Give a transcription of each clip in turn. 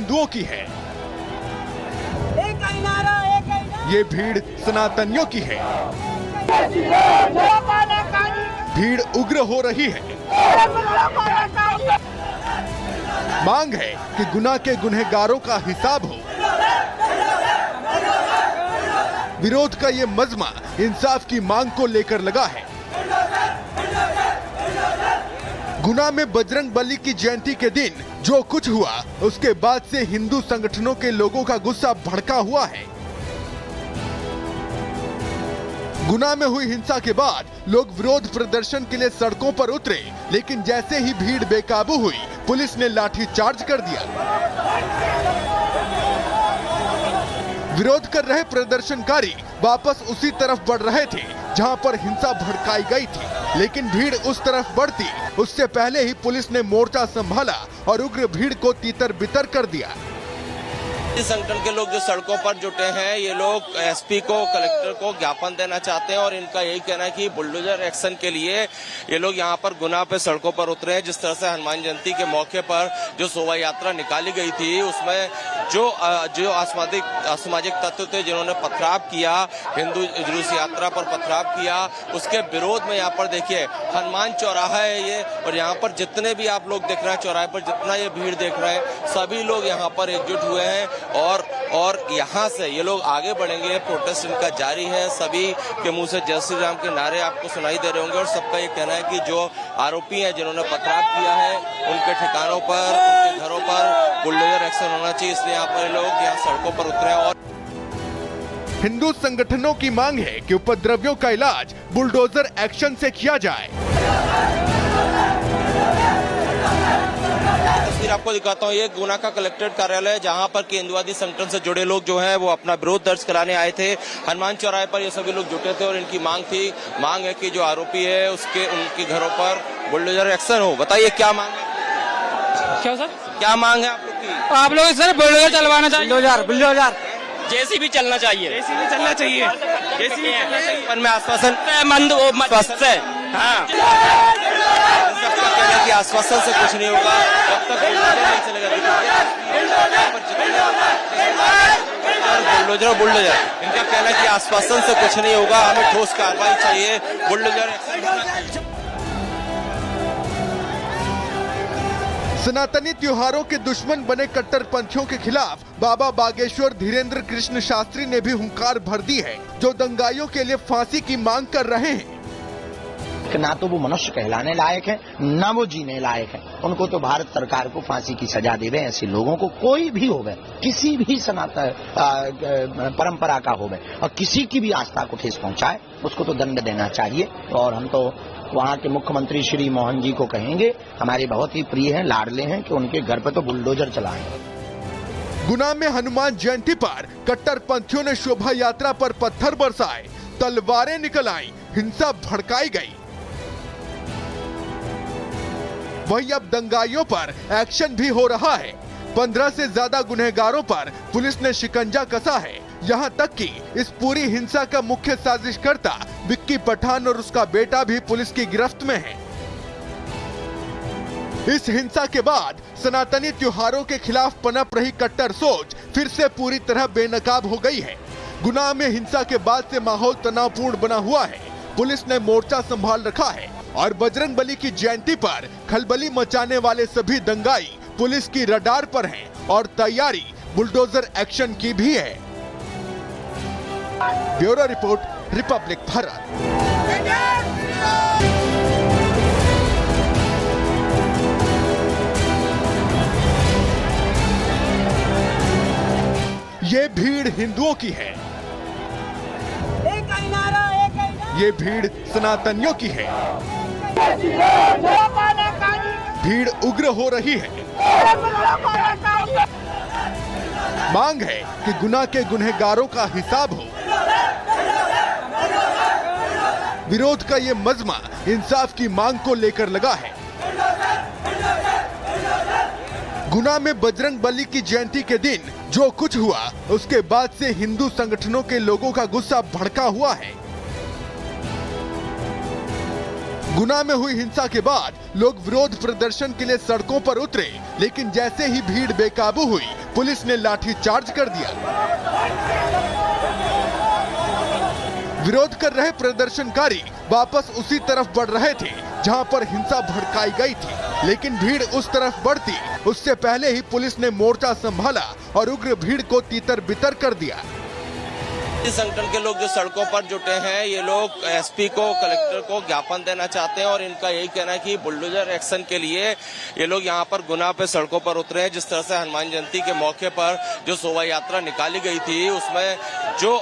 हिंदुओं की है, ये भीड़ सनातनियों की है। भीड़ उग्र हो रही है। मांग है कि गुनाह के गुनहगारों का हिसाब हो। विरोध का ये मजमा इंसाफ की मांग को लेकर लगा है। गुना में बजरंग बली की जयंती के दिन जो कुछ हुआ, उसके बाद से हिंदू संगठनों के लोगों का गुस्सा भड़का हुआ है। गुना में हुई हिंसा के बाद लोग विरोध प्रदर्शन के लिए सड़कों पर उतरे, लेकिन जैसे ही भीड़ बेकाबू हुई, पुलिस ने लाठीचार्ज कर दिया। विरोध कर रहे प्रदर्शनकारी वापस उसी तरफ बढ़ रहे थे जहां पर हिंसा भड़काई गई थी, लेकिन भीड़ उस तरफ बढ़ती उससे पहले ही पुलिस ने मोर्चा संभाला और उग्र भीड़ को तीतर बितर कर दिया। इस संगठन के लोग जो सड़कों पर जुटे हैं, ये लोग एसपी को, कलेक्टर को ज्ञापन देना चाहते हैं और इनका यही कहना है कि बुलडोजर एक्शन के लिए ये लोग यहाँ पर गुना पे सड़कों पर उतरे हैं। जिस तरह से हनुमान जयंती के मौके पर जो शोभा यात्रा निकाली गई थी, उसमें जो असामाजिक तत्व थे जिन्होंने पथराव किया, हिंदू जुलूस यात्रा पर पथराव किया, उसके विरोध में यहाँ पर देखिए हनुमान चौराहा है ये, और यहाँ पर जितने भी आप लोग देख रहे हैं, चौराहे पर जितना ये भीड़ देख रहे हैं, सभी लोग यहाँ पर एकजुट हुए हैं और यहाँ से ये लोग आगे बढ़ेंगे। प्रोटेस्ट इनका जारी है। सभी के मुंह से जय श्री राम के नारे आपको सुनाई दे रहे होंगे और सबका ये कहना है कि जो आरोपी हैं जिन्होंने पथराव किया है, उनके ठिकानों पर, उनके घरों पर बुलडोजर एक्शन होना चाहिए। इसलिए यहाँ पर लोग यहाँ सड़कों पर उतरे और हिंदू संगठनों की मांग है कि उपद्रवियों का इलाज बुलडोजर एक्शन से किया जाए। तस्वीर आपको दिखाता हूँ, ये गुना का कलेक्ट्रेट कार्यालय है जहाँ पर कि हिंदुवादी संगठन से जुड़े लोग जो हैं वो अपना विरोध दर्ज कराने आए थे। हनुमान चौराहे पर ये सभी लोग जुटे थे और इनकी मांग है कि जो आरोपी है उनके घरों पर बुलडोजर एक्शन हो। बताइए क्या मांग है? क्या सर, क्या मांग है आप लोग की? आप लोग सर बुलडोजर चलवाना चाहिए। बुलडोजर जेसीबी चलना चाहिए। जेसीबी चलना चाहिए। जेसीबी चलना चाहिए। पर मैं आश्वासन से हाँ, सबका कहना है कि आश्वासन से कुछ नहीं होगा जब तक बुलडोजर नहीं चलेगा। बुलडोजर इनका कहना है कि आश्वासन से कुछ नहीं होगा, हमें ठोस कार्रवाई चाहिए, बुलडोजर। सनातनी त्योहारों के दुश्मन बने कट्टरपंथियों के खिलाफ बाबा बागेश्वर धीरेन्द्र कृष्ण शास्त्री ने भी हुंकार भर दी है, जो दंगाइयों के लिए फांसी की मांग कर रहे हैं। ना तो वो मनुष्य कहलाने लायक है, ना वो जीने लायक है। उनको तो भारत सरकार को फांसी की सजा देवे। ऐसे लोगों को कोई भी होवे, किसी भी सनातन परंपरा का होवे और किसी की भी आस्था को ठेस पहुंचाए, उसको तो दंड देना चाहिए। और हम तो वहाँ के मुख्यमंत्री श्री मोहन जी को कहेंगे, हमारे बहुत ही प्रिय हैं, लाडले हैं, कि उनके घर पे तो बुलडोजर चलाएं। गुना में हनुमान जयंती पर कट्टरपंथियों ने शोभा यात्रा पर पत्थर बरसाए, तलवारें निकल आई, हिंसा भड़काई गई। वहीं अब दंगाइयों पर एक्शन भी हो रहा है। 15 से ज्यादा गुनहगारों पर पुलिस ने शिकंजा कसा है। यहां तक कि इस पूरी हिंसा का मुख्य साजिशकर्ता विक्की पठान और उसका बेटा भी पुलिस की गिरफ्त में है। इस हिंसा के बाद सनातनी त्योहारों के खिलाफ पनप रही कट्टर सोच फिर से पूरी तरह बेनकाब हो गई है। गुना में हिंसा के बाद से माहौल तनावपूर्ण बना हुआ है। पुलिस ने मोर्चा संभाल रखा है और बजरंग बली की जयंती पर खलबली मचाने वाले सभी दंगाई पुलिस की रडार पर हैं और तैयारी बुलडोजर एक्शन की भी है। Bureau report, Republic Bharat. ये भीड़ हिंदुओं की है, ये भीड़ सनातनियों की है। भीड़ उग्र हो रही है। मांग है कि गुनाह के गुनहगारों का हिसाब हो। विरोध का ये मजमा इंसाफ की मांग को लेकर लगा है। गुना में बजरंग बली की जयंती के दिन जो कुछ हुआ, उसके बाद से हिंदू संगठनों के लोगों का गुस्सा भड़का हुआ है। गुना में हुई हिंसा के बाद लोग विरोध प्रदर्शन के लिए सड़कों पर उतरे, लेकिन जैसे ही भीड़ बेकाबू हुई, पुलिस ने लाठीचार्ज कर दिया। विरोध कर रहे प्रदर्शनकारी वापस उसी तरफ बढ़ रहे थे जहां पर हिंसा भड़काई गई थी, लेकिन भीड़ उस तरफ बढ़ती उससे पहले ही पुलिस ने मोर्चा संभाला और उग्र भीड़ को तीतर बितर कर दिया। इस संगठन के लोग जो सड़कों पर जुटे हैं, ये लोग एसपी को, कलेक्टर को ज्ञापन देना चाहते हैं और इनका यही कहना है कि बुलडोजर एक्शन के लिए ये लोग यहाँ पर गुना पे सड़कों पर उतरे हैं। जिस तरह से हनुमान जयंती के मौके पर जो शोभा यात्रा निकाली गई थी, उसमें जो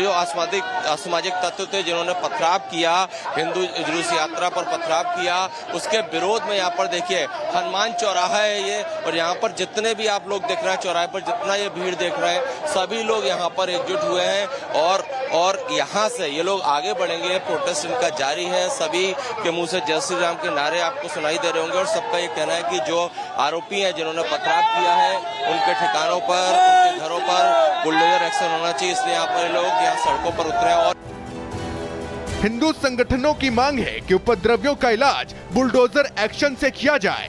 असामाजिक तत्व थे जिन्होंने पथराव किया, हिंदू जुलूस यात्रा पर पथराव किया, उसके विरोध में यहाँ पर देखिए हनुमान चौराहा है ये, और यहाँ पर जितने भी आप लोग देख रहे हैं चौराहे पर जितना ये भीड़ देख रहे हैं, सभी लोग यहाँ पर एकजुट हुए हैं और यहाँ से ये लोग आगे बढ़ेंगे। प्रोटेस्ट इनका जारी है। सभी के मुंह से जय श्री राम के नारे आपको सुनाई दे रहे होंगे और सबका ये कहना है कि जो आरोपी हैं जिन्होंने पथराव किया है, उनके ठिकानों पर, उनके घरों पर बुलडोजर एक्शन होना चाहिए। इसलिए यहाँ पर लोग यहाँ सड़कों पर उतरे और हिंदू संगठनों की मांग है कि उपद्रवियों का इलाज बुलडोजर एक्शन से किया जाए।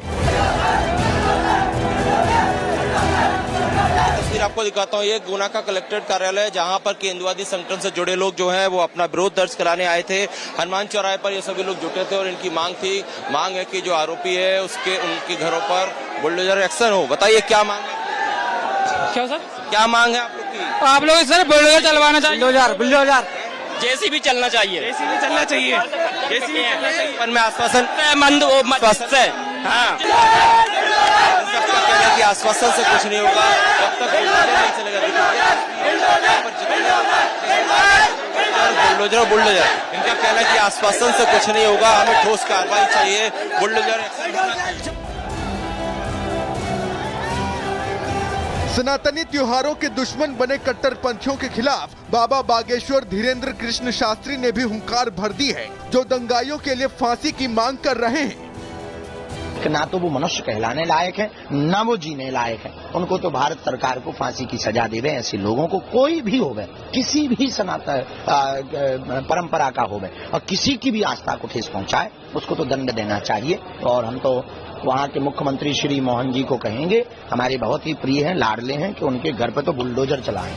तस्वीर आपको दिखाता हूँ, ये गुना का कलेक्ट्रेट कार्यालय है जहाँ पर केंद्रवादी संगठन से जुड़े लोग जो हैं वो अपना विरोध दर्ज कराने आए थे। हनुमान चौराहे पर ये सभी लोग जुटे थे और इनकी मांग है कि जो आरोपी है उनके घरों पर बुलडोजर एक्शन हो। बताइए क्या मांग है? क्या सर? क्या मांग है आप लोग की? आप लोग सर बुलडोजर चलवाना चाहिए। बुलडोजर जेसीबी चलना चाहिए। जेसीबी चलना चाहिए। जेसीबी चलना चाहिए। मन में आश्वासन से कि आश्वासन से कुछ नहीं होगा जब तक नहीं चलेगा। बुलडोजर इनका कहना है कि आश्वासन से कुछ नहीं होगा, हमें ठोस कार्रवाई चाहिए। बुलडोजर सनातनी त्योहारों के दुश्मन बने कट्टरपंथियों के खिलाफ बाबा बागेश्वर धीरेन्द्र कृष्ण शास्त्री ने भी हुंकार भर दी है, जो दंगाइयों के लिए फांसी की मांग कर रहे हैं। ना तो वो मनुष्य कहलाने लायक है, ना वो जीने लायक है। उनको तो भारत सरकार को फांसी की सजा देवे। ऐसे लोगों को कोई भी होवे, किसी भी सनातन परंपरा का होवे और किसी की भी आस्था को ठेस पहुंचाए, उसको तो दंड देना चाहिए। और हम तो वहाँ के मुख्यमंत्री श्री मोहन जी को कहेंगे, हमारे बहुत ही प्रिय हैं, लाडले हैं, कि उनके घर पे तो बुलडोजर चलाएं।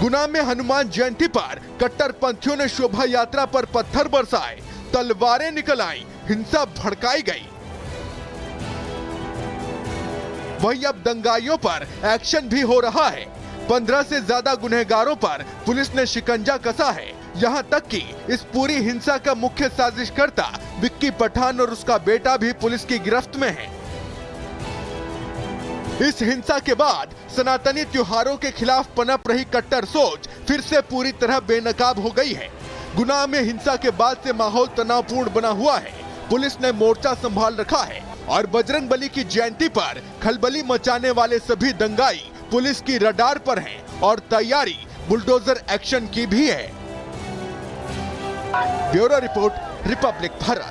गुना में हनुमान जयंती पर कट्टरपंथियों ने शोभा यात्रा पर पत्थर बरसाए, तलवारें निकल आई, हिंसा भड़काई गई। वहीं अब दंगाइयों पर एक्शन भी हो रहा है। 15 से ज्यादा गुनहगारों पर पुलिस ने शिकंजा कसा है। यहां तक कि इस पूरी हिंसा का मुख्य साजिशकर्ता विक्की पठान और उसका बेटा भी पुलिस की गिरफ्त में है। इस हिंसा के बाद सनातनी त्योहारों के खिलाफ पनप रही कट्टर सोच फिर से पूरी तरह बेनकाब हो गई है। गुना में हिंसा के बाद से माहौल तनावपूर्ण बना हुआ है। पुलिस ने मोर्चा संभाल रखा है और बजरंग बली की जयंती पर खलबली मचाने वाले सभी दंगाई पुलिस की रडार पर हैं और तैयारी बुलडोजर एक्शन की भी है। Bureau report, Republic Bharat.